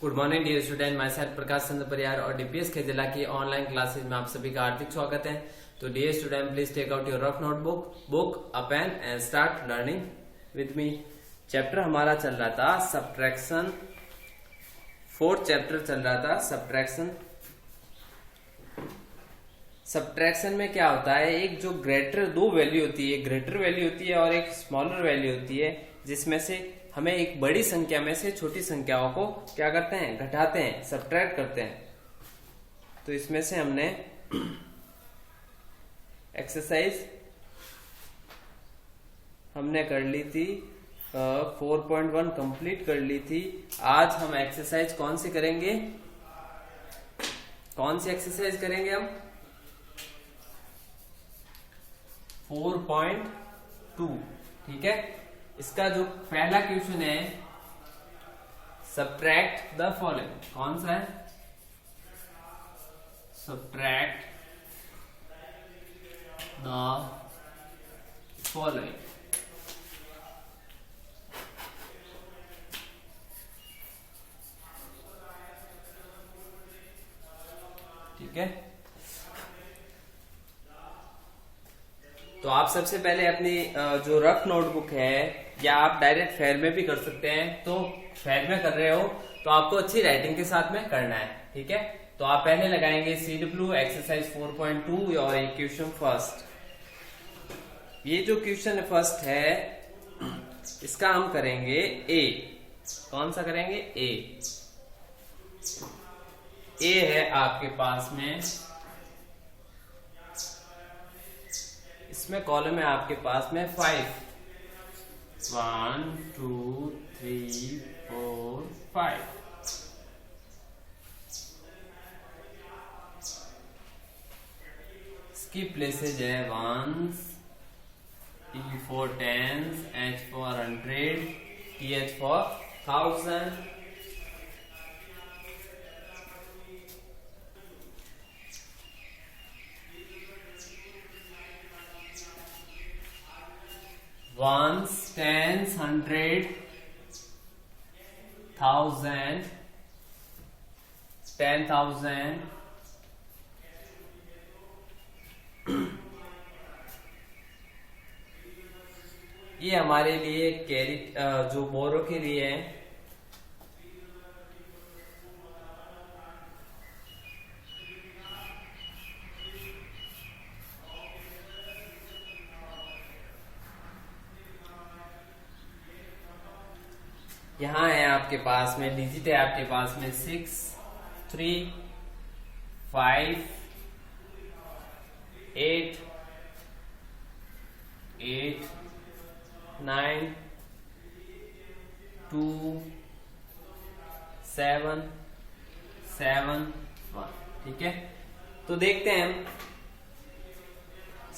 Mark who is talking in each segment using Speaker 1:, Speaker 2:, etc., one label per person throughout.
Speaker 1: Good morning dear student, my self Prakash Chandra Pariyar और DPS खेजला की online classes में आप सभी का हार्दिक स्वागत है। तो dear student, please take out your rough notebook a pen and start learning with me. Chapter हमारा चल रहा था सब्ट्रैक्शन, फोर्थ चैप्टर चल रहा था सब्ट्रैक्शन। सब्ट्रैक्शन में क्या होता है, एक जो ग्रेटर दो वैल्यू होती है, ग्रेटर वैल्यू होती है और एक स्मॉलर वैल्यू होती है, जिसमें से हमें एक बड़ी संख्या में से छोटी संख्याओं को क्या करते हैं, घटाते हैं, सब्ट्रैक्ट करते हैं। तो इसमें से हमने एक्सरसाइज हमने कर ली थी 4.1 कंप्लीट कर ली थी। आज हम एक्सरसाइज कौन सी करेंगे, कौन सी एक्सरसाइज करेंगे हम 4.2। ठीक है, इसका जो पहला क्वेश्चन है सब्ट्रैक्ट द फॉलोइंग, कौन सा है, सब्ट्रैक्ट द फॉलोइंग। ठीक है, तो आप सबसे पहले अपनी जो रफ नोटबुक है, या आप डायरेक्ट फेयर में भी कर सकते हैं। तो फेयर में कर रहे हो तो आपको अच्छी राइटिंग के साथ में करना है। ठीक है, तो आप पहले लगाएंगे CW एक्सरसाइज 4.2 और ये क्वेश्चन फर्स्ट। ये जो क्वेश्चन फर्स्ट है इसका हम करेंगे A। कौन सा करेंगे, A है आपके पास में, इसमें कॉलम है आपके पास में 5, 1 2 3 4 5। इसकी प्लेसेज है 1s, T for tens, H for 100, TH for 1000। Ones, tens, 100, 1000, 10,000, ये हमारे लिए कैरी जो बोरो के लिए है। यहाँ है आपके पास में डिजिट है आपके पास में 6 3 5 8 8 9 2 7 7 1। ठीक है, तो देखते हैं हम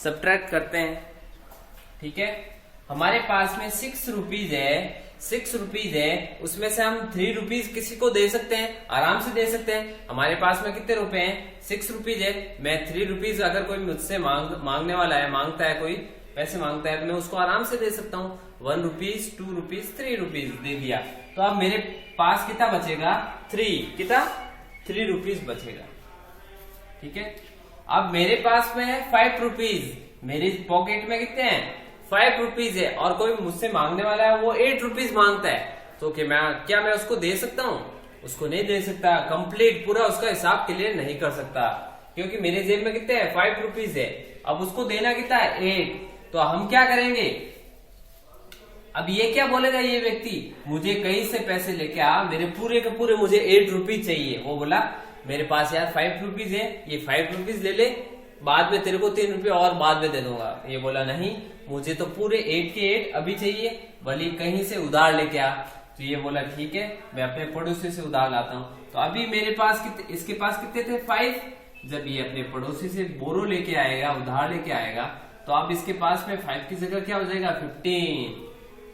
Speaker 1: सब्ट्रैक्ट करते हैं। ठीक है, हमारे पास में 6 रुपीज है, 6 रुपीज है, उसमें से हम 3 रुपीज किसी को दे सकते हैं, आराम से दे सकते हैं। हमारे पास में कितने रुपए हैं, 6 रुपीज है। मैं 3 रुपीज अगर कोई मुझसे मांगने वाला है, मांगता है, कोई पैसे मांगता है, तो मैं उसको आराम से दे सकता हूँ। 1 रुपीज, 2 रुपीज, 3 रुपीज दे दिया। तो अब मेरे पास कितना बचेगा, 3 रुपीज बचेगा। ठीक है, अब मेरे पास में है 5 रुपीज, मेरी पॉकेट में कितने हैं, 5 रुपीज है, और कोई मुझसे मांगने वाला है वो 8 रुपीज मांगता है। तो क्या मैं उसको दे सकता हूँ, उसको नहीं दे सकता। कंप्लीट पूरा उसका हिसाब क्लियर नहीं कर सकता, क्योंकि मेरे जेब में कितने हैं, 5 रुपीज है। अब उसको देना कितना है, 8। तो हम क्या करेंगे, अब ये क्या बोलेगा, ये व्यक्ति मुझे कहीं से पैसे लेके आ, मेरे पूरे के पूरे मुझे 8 रुपीज चाहिए। वो बोला मेरे पास यार 5 रुपीज है, ये 5 रुपीज ले ले, बाद में तेरे को 3 रुपये और बाद में दे दूंगा। ये बोला नहीं, मुझे तो पूरे 8 के 8 अभी चाहिए, भले कहीं से उधार लेके आ। तो ये बोला ठीक है, मैं अपने पड़ोसी से उधार लाता हूँ। तो अभी मेरे पास इसके पास कितने थे, 5। जब ये अपने पड़ोसी से बोरो लेके आएगा, उधार लेके आएगा, तो अब इसके पास में 5 की जगह क्या हो जाएगा, 15।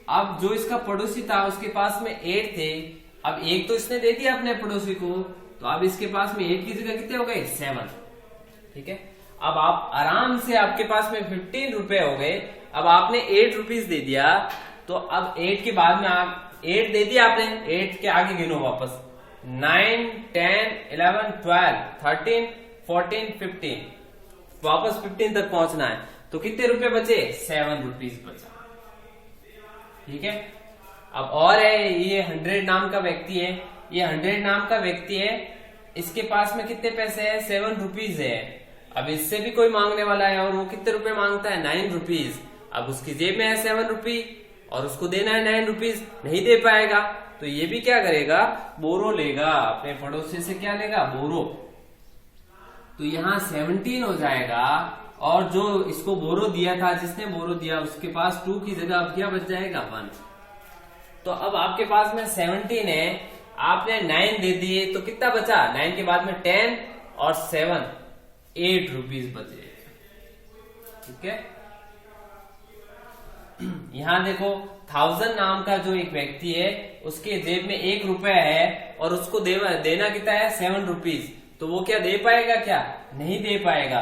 Speaker 1: अब जो इसका पड़ोसी था उसके पास में 8 थे, अब 1 तो इसने दे दिया अपने पड़ोसी को, तो अब इसके पास में 8 की जगह कितने हो गए, 7। ठीक है, अब आप आराम से, आपके पास में 15 रुपए हो गए। अब आपने 8 रुपीज दे दिया, तो अब 8 के बाद में आप 8 दे दिया आपने, 8 के आगे गिनो वापस, 9, 10, 11, 12, 13, 14, 15, वापस 15 तक पहुंचना है। तो कितने रुपए बचे? 7 रुपीज बचा। ठीक है। अब और है, ये 100 नाम का व्यक्ति है, ये 100 नाम का व्यक्ति है, इसके पास में कितने पैसे हैं? 7 रुपीज है। अब इससे भी कोई मांगने वाला है और वो कितने रुपए मांगता है? 9 रुपीज। अब उसकी जेब में है 7 रुपी और उसको देना है 9 रुपीज, नहीं दे पाएगा तो ये भी क्या करेगा? बोरो लेगा, अपने पड़ोसी से क्या लेगा? बोरो। तो यहाँ 17 हो जाएगा और जो इसको बोरो दिया था, जिसने बोरो दिया, उसके पास 2 की जगह अब क्या बच जाएगा? 1। तो अब आपके पास में 17 है, आपने 9 दे दिए तो कितना बचा? 9 के बाद में 10 और 7, 8 रुपीज बचे। ठीक है। यहां देखो 1000 नाम का जो एक व्यक्ति है, उसके जेब में 1 रुपया है और उसको देना कितना है? 7 रुपीज। तो वो क्या दे पाएगा? क्या नहीं दे पाएगा।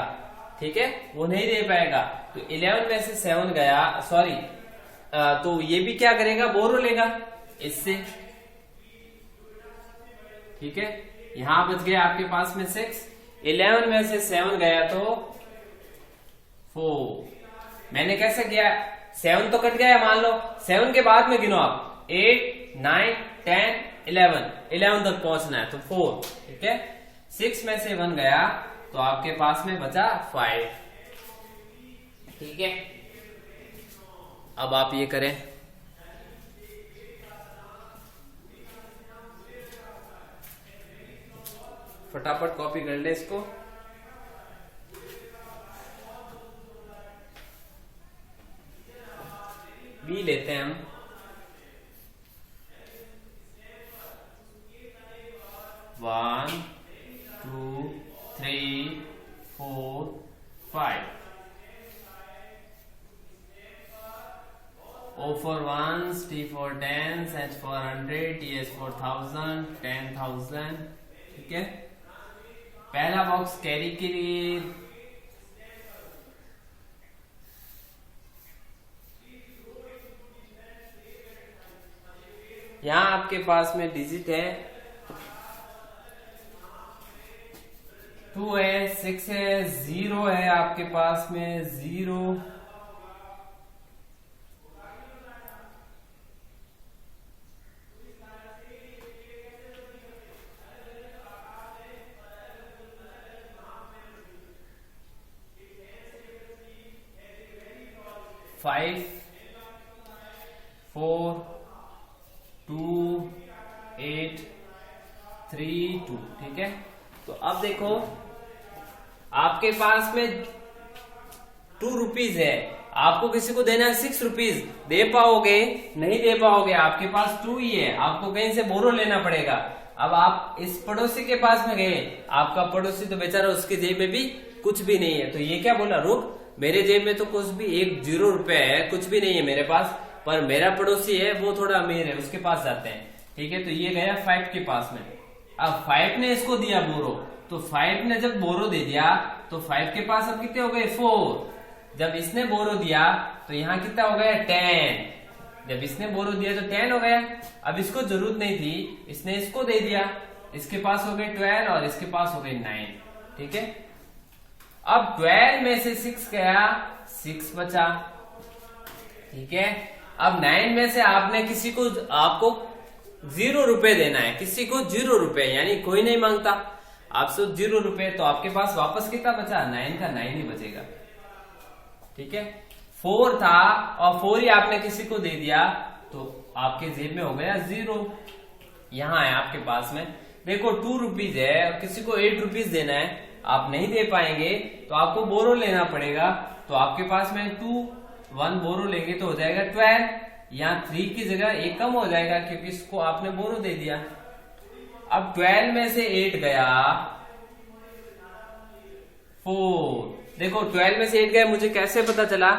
Speaker 1: ठीक है, वो नहीं दे पाएगा। तो 11 में से 7 गया, सॉरी, तो ये भी क्या करेगा? बोरो लेगा इससे। ठीक है, यहां बच गया आपके पास में 6। 11 में से 7 गया तो 4। मैंने कैसे किया? 7 तो कट गया, मान लो 7 के बाद में गिनो आप 8, 9, 10, 11 तक पहुंचना है तो 4। ठीक है, 6 में से 1 गया तो आपके पास में बचा 5। ठीक है, अब आप ये करें, फटाफट कॉपी कर ले इसको। बी लेते हैं हम। One, 2, 3, 4, 5। O for ones, T for tens, H for 100, TH for 1000, 10,000। ठीक है, पहला बॉक्स कैरी के लिए यहां आपके पास में डिजिट है 2 है, 6 है, 0 है आपके पास में 0, फाइव, 4, 2, 8, 3, 2। ठीक है, तो अब देखो आपके पास में 2 रुपीज है, आपको किसी को देना है 6 रुपीज। दे पाओगे? नहीं दे पाओगे, आपके पास 2 ही है, आपको कहीं से बोरो लेना पड़ेगा। अब आप इस पड़ोसी के पास में गए, आपका पड़ोसी तो बेचारा, उसके जेब में भी कुछ भी नहीं है, तो ये क्या बोला? रुक, मेरे जेब में तो कुछ भी 0 रुपए है, कुछ भी नहीं है मेरे पास, पर मेरा पड़ोसी है वो थोड़ा अमीर है, उसके पास जाते हैं। ठीक है, तो ये गया 5 के पास में। अब 5 ने इसको दिया बोरो, तो 5 ने जब बोरो दे दिया तो 5 के पास अब कितने हो गए? 4। जब इसने बोरो दिया तो यहाँ कितना हो गया? 10। जब इसने बोरो दिया तो 10 हो गया। अब इसको जरूरत नहीं थी, इसने इसको दे दिया, इसके पास हो गए 12 और इसके पास हो गए 9। ठीक है, अब 12 में से 6 गया, 6 बचा। ठीक है, अब 9 में से आपने किसी को, आपको 0 रुपए देना है, किसी को 0 रुपए, यानी कोई नहीं मांगता, आपसे 0 रुपए, तो आपके पास वापस कितना बचा? 9 का 9 ही बचेगा। ठीक है, 4 था और 4 ही आपने किसी को दे दिया तो आपके जेब में हो गया 0। यहां है आपके पास में, देखो 2 रुपीज है और किसी को 8 रुपीज देना है, आप नहीं दे पाएंगे तो आपको बोरो लेना पड़ेगा। तो आपके पास में 2, 1 बोरो लेंगे तो हो जाएगा 12। यहाँ 3 की जगह 1 कम हो जाएगा क्योंकि इसको आपने बोरो दे दिया। अब 12 में से 8 गया 4। देखो 12 में से 8 गया, मुझे कैसे पता चला?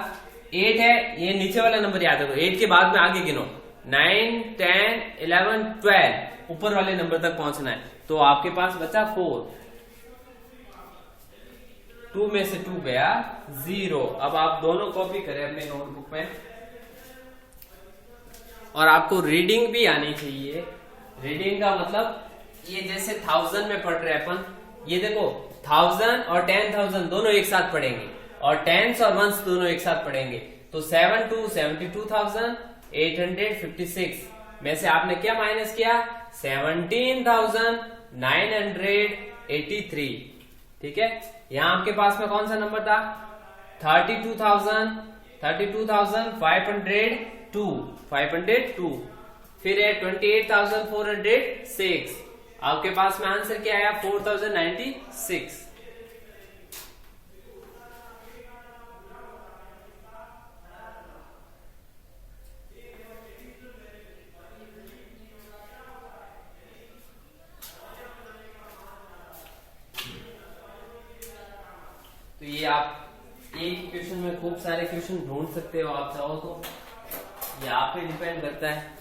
Speaker 1: 8 है, ये नीचे वाला नंबर याद रखो, 8 के बाद में आगे गिनो, 9, 10, 11, 12, ऊपर वाले नंबर तक पहुंचना है। तो आपके पास बचा 4। 2 में से 2 गया 0। अब आप दोनों कॉपी करें अपने नोटबुक में, और आपको रीडिंग भी आनी चाहिए। रीडिंग का मतलब ये जैसे 1000 में पढ़ रहे हैं अपन, ये देखो 1000 और 10,000 दोनों एक साथ पढ़ेंगे और टेंस और वंस दोनों एक साथ पढ़ेंगे। तो 7 to 72,856 में से आपने क्या माइनस किया? 17,983। ठीक है, यहां आपके पास में कौन सा नंबर था? 32,502। फिर है 28,406। आपके पास में आंसर क्या आया? 4,096। तो ये आप एक क्वेश्चन में खूब सारे क्वेश्चन ढूंढ सकते हो आप चाहो तो, ये आप पे डिपेंड करता है।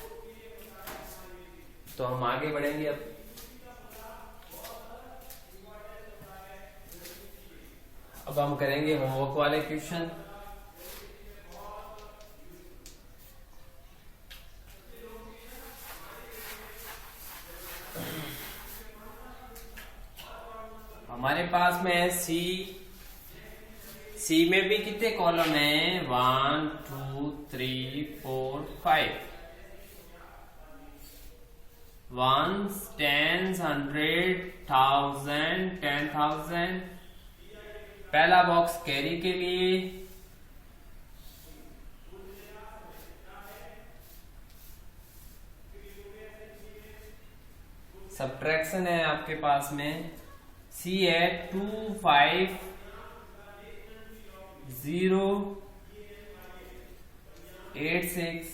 Speaker 1: तो हम आगे बढ़ेंगे। अब हम करेंगे होमवर्क वाले क्वेश्चन। हमारे पास में है सी में भी कितने कॉलम है? 1 2 3 4 5। Ones, tens, 100, 1000, 10,000। पहला बॉक्स कैरी के लिए, सब्ट्रैक्शन है आपके पास में। सी है 2 5 0 8 6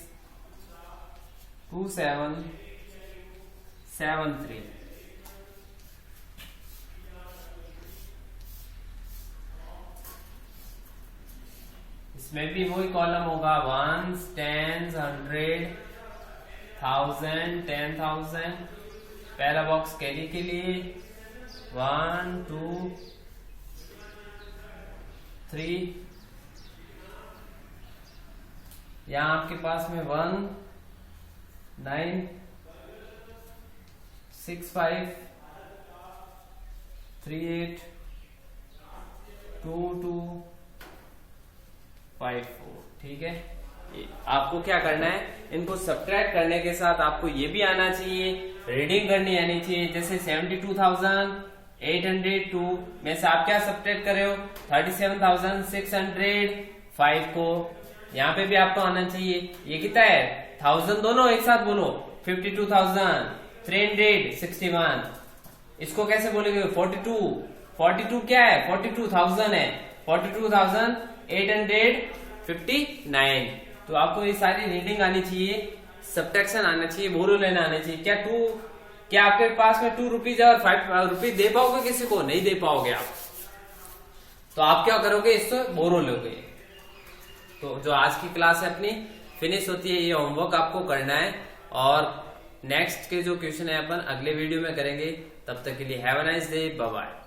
Speaker 1: 2 7 7 3। इसमें भी वही कॉलम होगा, 1 10 100 1000 10,000। पहला बॉक्स कैरी के लिए 1 2 3। यहां आपके पास में 1 9 6 5 3 8 2 2 5 4। ठीक है, आपको क्या करना है? इनको सब्ट्रैक्ट करने के साथ आपको ये भी आना चाहिए, रीडिंग करनी आनी चाहिए। जैसे 72,802 में से आप क्या सब्ट्रैक्ट कर रहे हो? 37,605 को। यहाँ पे भी आपको आना चाहिए। ये कितना है? 1000 दोनों एक साथ बोलो, 52,361। इसको कैसे बोलेंगे? 42 क्या है? 42,000 है, 42,859। तो आपको ये सारी रीडिंग आनी चाहिए, सब्ट्रैक्शन आना चाहिए, बोरो लेना आना चाहिए। क्या आपके पास में 2 रुपीज और 5 रुपीज दे पाओगे? किसी को नहीं दे पाओगे आप। तो आप क्या करोगे? इससे बोरो लोगे। तो जो आज की क्लास है अपनी फिनिश होती है। ये होमवर्क आपको करना है और नेक्स्ट के जो क्वेश्चन है अपन अगले वीडियो में करेंगे। तब तक के लिए have a nice day, bye bye.